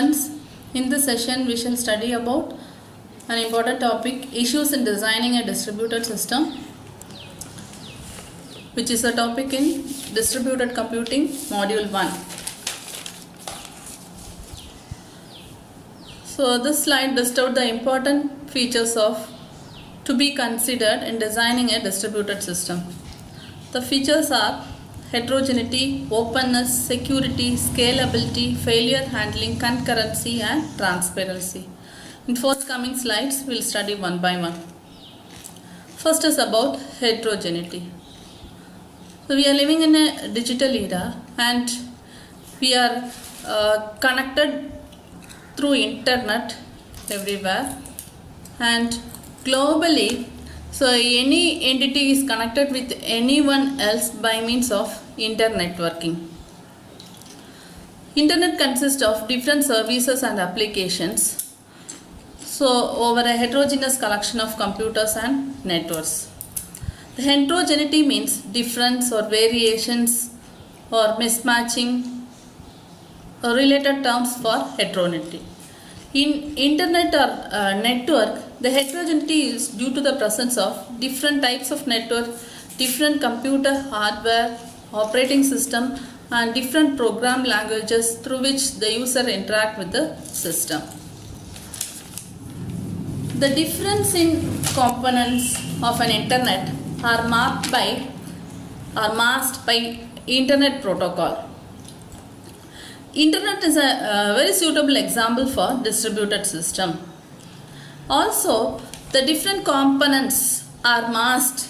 In this session, we shall study about an important topic, issues in designing a distributed system, which is a topic in distributed computing module 1. So this slide lists out the important features to be considered in designing a distributed system. The features are heterogeneity, openness, security, scalability, failure handling, concurrency and transparency. In forthcoming slides, we will study one by one. First is about heterogeneity. So we are living in a digital era and we are connected through internet everywhere and globally. So any entity is connected with anyone else by means of internetworking. Internet consists of different services and applications. So over a heterogeneous collection of computers and networks. The heterogeneity means difference or variations or mismatching or related terms for heterogeneity. In internet or network, the heterogeneity is due to the presence of different types of network, different computer hardware, operating system and different program languages through which the user interact with the system. The difference in components of an internet are masked by internet protocol. Internet is a very suitable example for distributed system. Also, the different components are masked.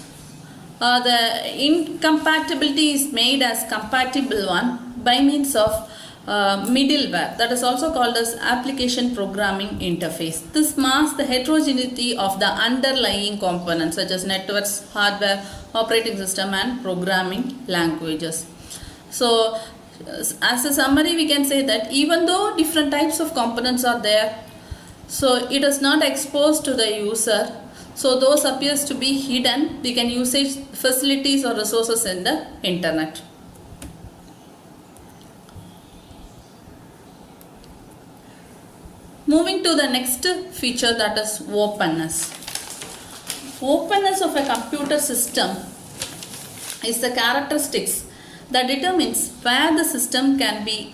The incompatibility is made as compatible one by means of middleware, that is also called as application programming interface. This masks the heterogeneity of the underlying components such as networks, hardware, operating system and programming languages. So as a summary, we can say that even though different types of components are there, so it is not exposed to the user, so those appears to be hidden. We can use facilities or resources in the internet. Moving to the next feature, that is openness. Openness of a computer system is the characteristics that determines where the system can be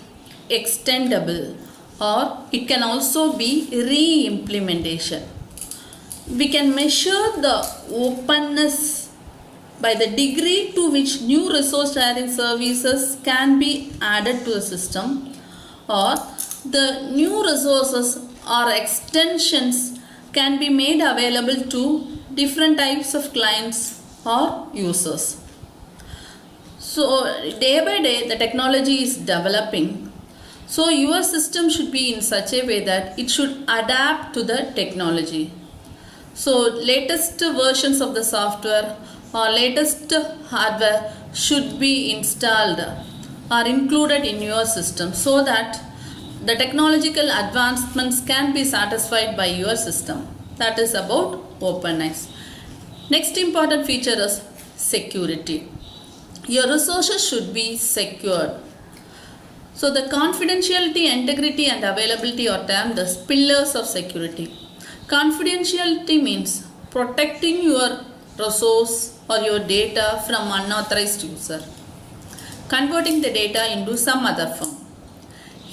extendable or it can also be re-implementation. We can measure the openness by the degree to which new resource sharing services can be added to the system, or the new resources or extensions can be made available to different types of clients or users. So day by day the technology is developing. So your system should be in such a way that it should adapt to the technology. So latest versions of the software or latest hardware should be installed or included in your system so that the technological advancements can be satisfied by your system. That is about openness. Next important feature is security. Your resources should be secured. So the confidentiality, integrity and availability are termed as pillars of security. Confidentiality means protecting your resource or your data from unauthorized user, converting the data into some other form.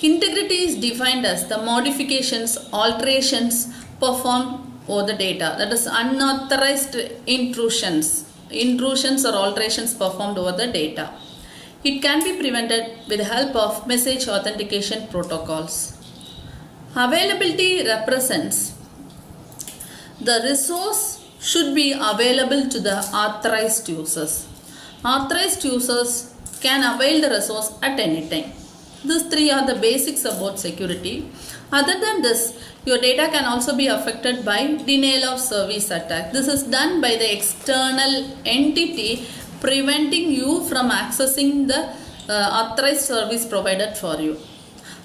Integrity is defined as the modifications, alterations performed over the data, that is unauthorized intrusions or alterations performed over the data. It can be prevented with the help of message authentication protocols. Availability represents the resource should be available to the authorized users. Authorized users can avail the resource at any time. These three are the basics about security. Other than this, your data can also be affected by denial of service attack. This is done by the external entity preventing you from accessing the authorized service provided for you.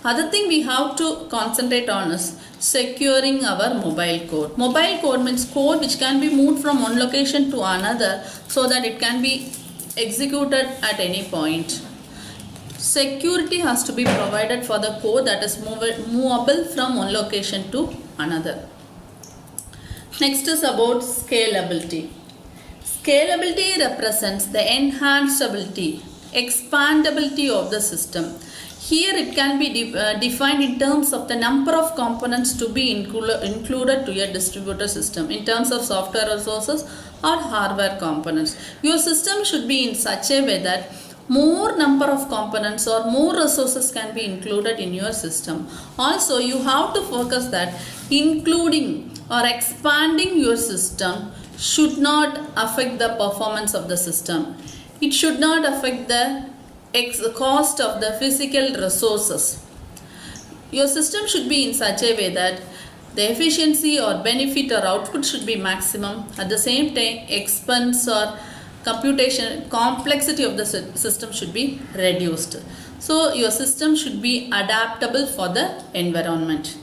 Other thing we have to concentrate on is securing our mobile code. Mobile code means code which can be moved from one location to another so that it can be executed at any point. security has to be provided for the code that is movable from one location to another. Next is about scalability. Scalability represents the enhanced ability, expandability of the system. Here it can be defined in terms of the number of components to be included to a distributed system in terms of software resources or hardware components. Your system should be in such a way that more number of components or more resources can be included in your system. Also, you have to focus that including or expanding your system should not affect the performance of the system. It should not affect the cost of the physical resources. Your system should be in such a way that the efficiency or benefit or output should be maximum. At the same time, expense or computation complexity of the system should be reduced. So your system should be adaptable for the environment.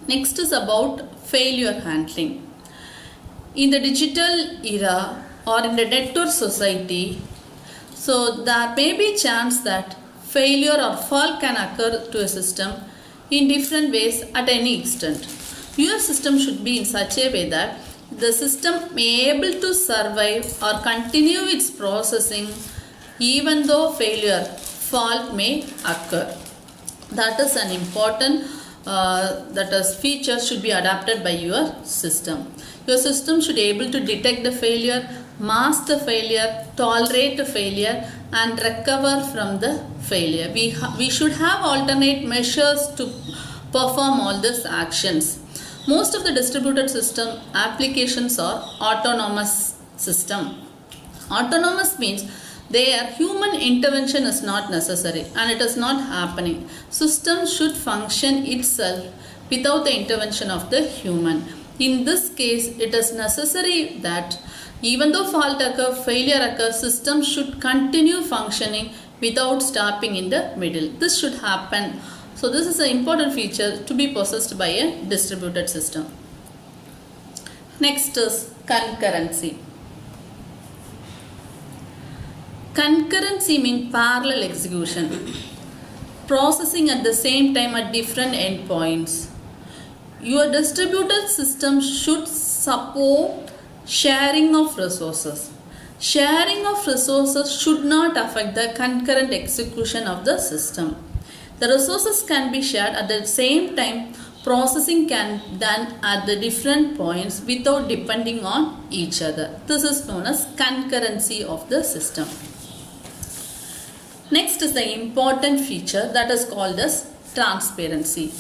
Next is about failure handling. In the digital era or in the network society, so there may be chance that failure or fault can occur to a system in different ways at any extent. Your system should be in such a way that the system may be able to survive or continue its processing even though fault may occur. That is an important feature should be adapted by your system. Your system should be able to detect the failure, mask the failure, tolerate the failure and recover from the failure. We should have alternate measures to perform all these actions. Most of the distributed system applications are autonomous system. Autonomous means there human intervention is not necessary and it is not happening. System should function itself without the intervention of the human. In this case, it is necessary that even though fault occurs, failure occurs, system should continue functioning without stopping in the middle. This should happen. So this is an important feature to be possessed by a distributed system. Next is concurrency. Concurrency means parallel execution, processing at the same time at different endpoints. Your distributed system should support sharing of resources. Sharing of resources should not affect the concurrent execution of the system. The resources can be shared at the same time. Processing can be done at the different points without depending on each other. This is known as concurrency of the system. Next is the important feature that is called as transparency.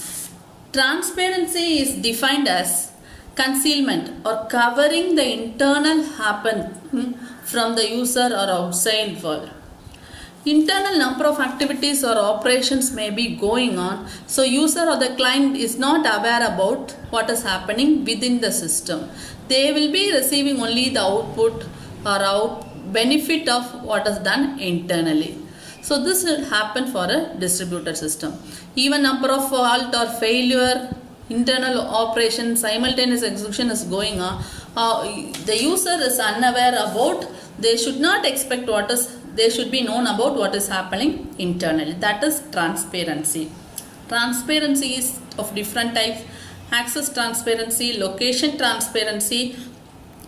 Transparency is defined as concealment or covering the internal happen from the user or outside world. Internal number of activities or operations may be going on, so user or the client is not aware about what is happening within the system. They will be receiving only the output or benefit of what is done internally. So this will happen for a distributed system. Even number of fault or failure, internal operation, simultaneous execution is going on. The user is unaware about. They should not expect they should be known about what is happening internally. That is transparency. Transparency is of different types. Access transparency, location transparency,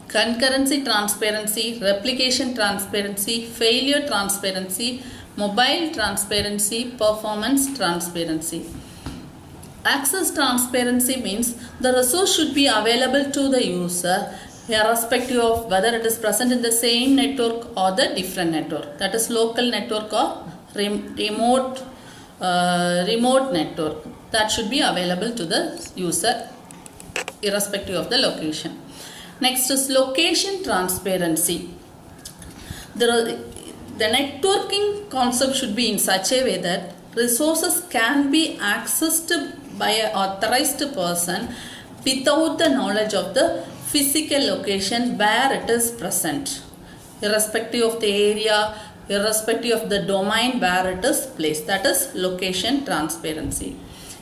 concurrency transparency, replication transparency, failure transparency, mobile transparency, performance transparency. Access transparency means the resource should be available to the user irrespective of whether it is present in the same network or the different network. That is local network or remote network. That should be available to the user irrespective of the location. Next is location transparency. The networking concept should be in such a way that resources can be accessed by an authorized person without the knowledge of the physical location where it is present, irrespective of the area, irrespective of the domain where it is placed. That is location transparency.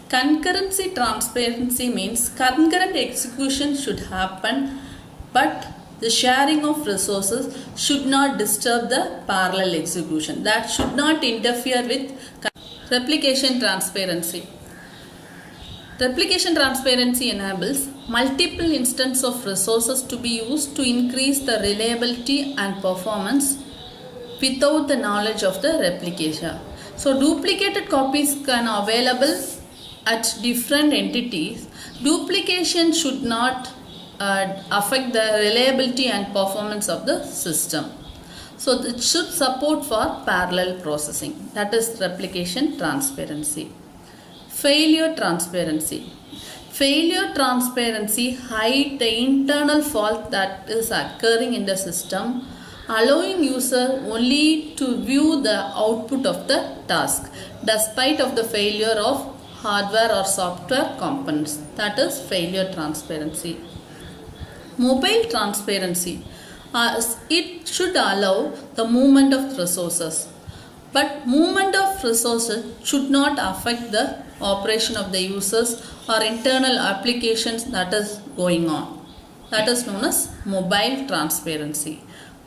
Concurrency transparency means concurrent execution should happen, but The sharing of resources should not disturb the parallel execution. That should not interfere with replication transparency. Replication transparency enables multiple instances of resources to be used to increase the reliability and performance without the knowledge of the replicator. So duplicated copies can be available at different entities. Duplication should not affect the reliability and performance of the system. So it should support for parallel processing. That is replication transparency. Failure transparency. Failure transparency hides the internal fault that is occurring in the system, allowing user only to view the output of the task despite of the failure of hardware or software components. That is failure transparency. Mobile transparency. It should allow the movement of resources. But movement of resources should not affect the operation of the users or internal applications that is going on. That is known as mobile transparency.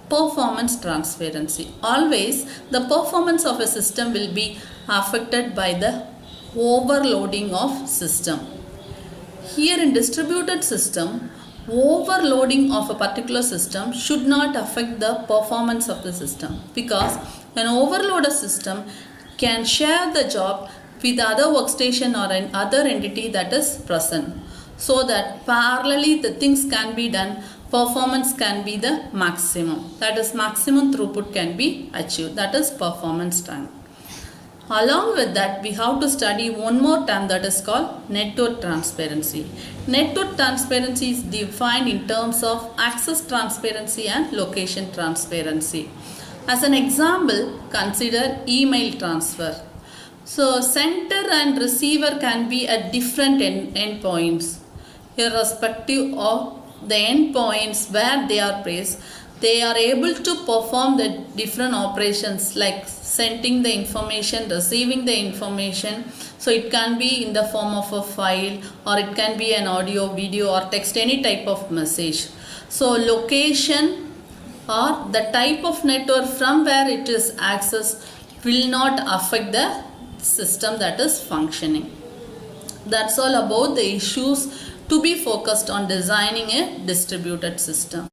Performance transparency. Always the performance of a system will be affected by the overloading of system. Here in distributed system, overloading of a particular system should not affect the performance of the system, because an overloaded system can share the job with other workstation or another entity that is present, so that parallelly the things can be done, performance can be the maximum. That is maximum throughput can be achieved. That is performance time. Along with that, we have to study one more term that is called network transparency. Network transparency is defined in terms of access transparency and location transparency. As an example, consider email transfer. So, sender and receiver can be at different endpoints. Irrespective of the endpoints where they are placed, they are able to perform the different operations like sending the information, receiving the information. So it can be in the form of a file, or it can be an audio, video or text, any type of message. So location or the type of network from where it is accessed will not affect the system that is functioning. That's all about the issues to be focused on designing a distributed system.